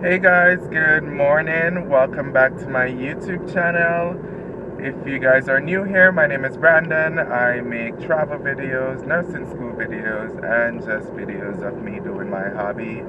Hey guys, good morning. Welcome back to my YouTube channel. If you guys are new here, my name is Brandon. I make travel videos, nursing school videos, and just videos of me doing my hobby.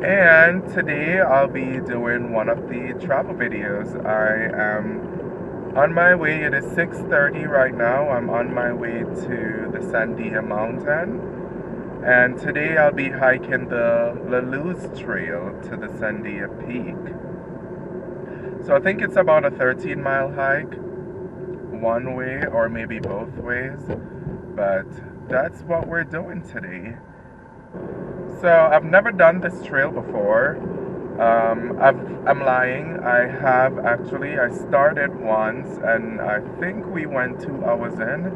And today I'll be doing one of the travel videos. I am on my way. It is 6:30 right now. I'm on my way to the Sandia Mountains. And today I'll be hiking the Lalouse Trail to the Sandia Peak. So I think it's about a 13-mile hike, one way or maybe both ways. But that's what we're doing today. So I've never done this trail before. I'm lying. I have actually. I started once and I think we went 2 hours in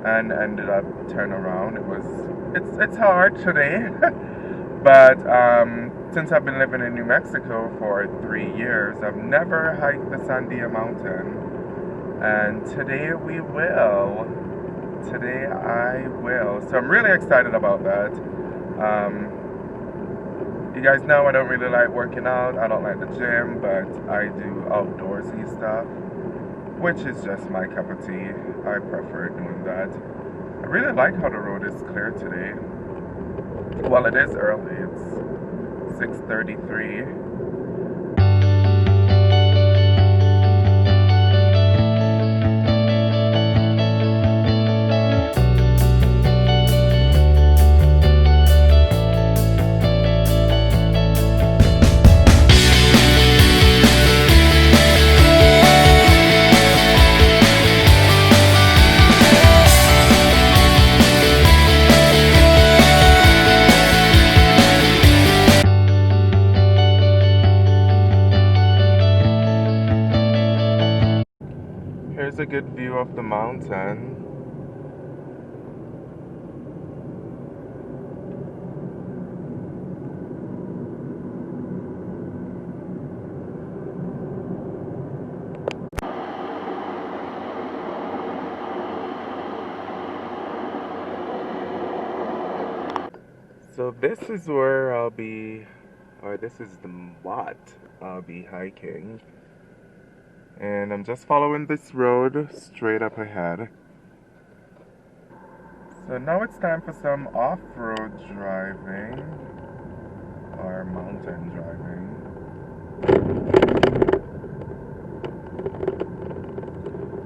and ended up turn around. It's hard today, but since I've been living in New Mexico for 3 years, I've never hiked the Sandia Mountain, and today we will. Today I will. So I'm really excited about that. You guys know I don't really like working out. I don't like the gym, but I do outdoorsy stuff, which is just my cup of tea. I prefer doing that. I really like how the road is clear today. Well, it is early. It's 6:33. Here's a good view of the mountain. So this is where I'll be, or this is the what I'll be hiking. And I'm just following this road straight up ahead. So now it's time for some off-road driving, or mountain driving.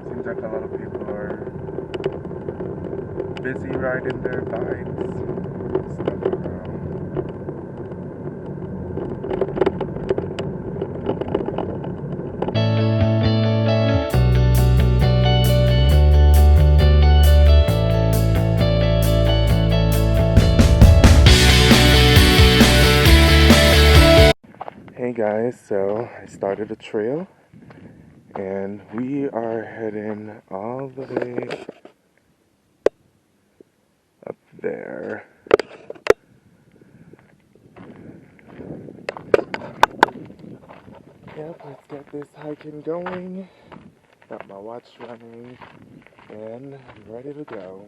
Seems like a lot of people are busy riding their bikes, stuff around. Hey guys, so I started a trail and we are heading all the way up there. Yep, let's get this hiking going. Got my watch running and I'm ready to go.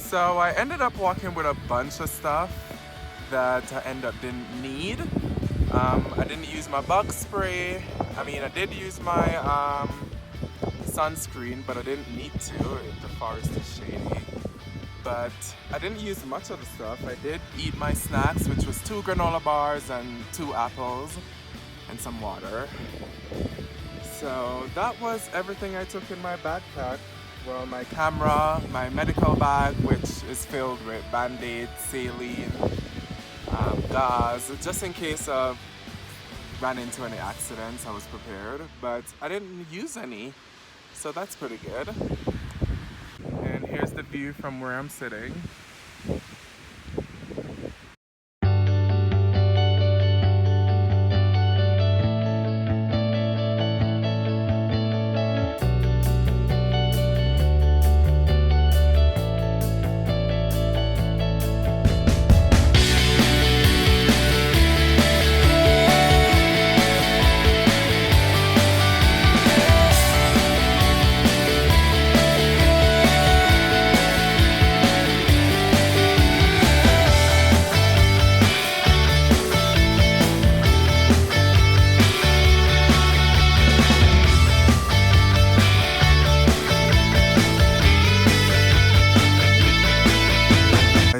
So I ended up walking with a bunch of stuff that I didn't need. I didn't use my bug spray. I mean, I did use my sunscreen, but I didn't need to. The forest is shady. But I didn't use much of the stuff. I did eat my snacks, which was 2 granola bars and 2 apples and some water. So that was everything I took in my backpack. Well, my camera, my medical bag, which is filled with Band-Aid, saline, gauze, just in case of ran into any accidents. I was prepared, but I didn't use any, so that's pretty good. And here's the view from where I'm sitting.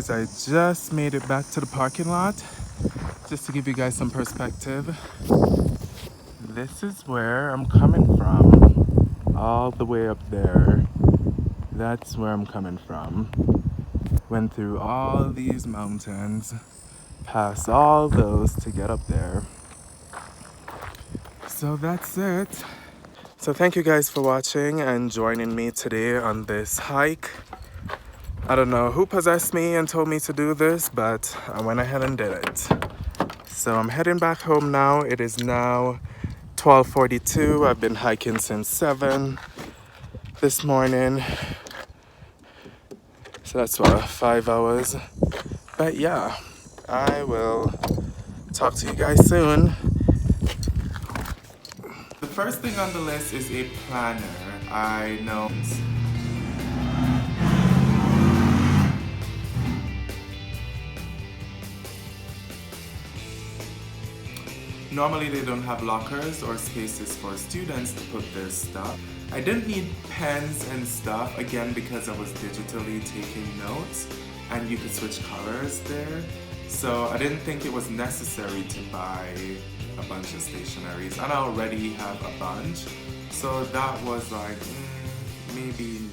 I just made it back to the parking lot, just to give you guys some perspective. This is where I'm coming from, all the way up there. That's where I'm coming from. Went through all these mountains, past all those to get up there. So that's it. So thank you guys for watching and joining me today on this hike. I don't know who possessed me and told me to do this, but I went ahead and did it. So I'm heading back home now. It is now 12:42. I've been hiking since 7 this morning. So that's what, 5 hours. But yeah, I will talk to you guys soon. The first thing on the list is a planner. I know. Normally they don't have lockers or spaces for students to put their stuff. I didn't need pens and stuff, again, because I was digitally taking notes and you could switch colors there. So I didn't think it was necessary to buy a bunch of stationaries, and I already have a bunch. So that was like, maybe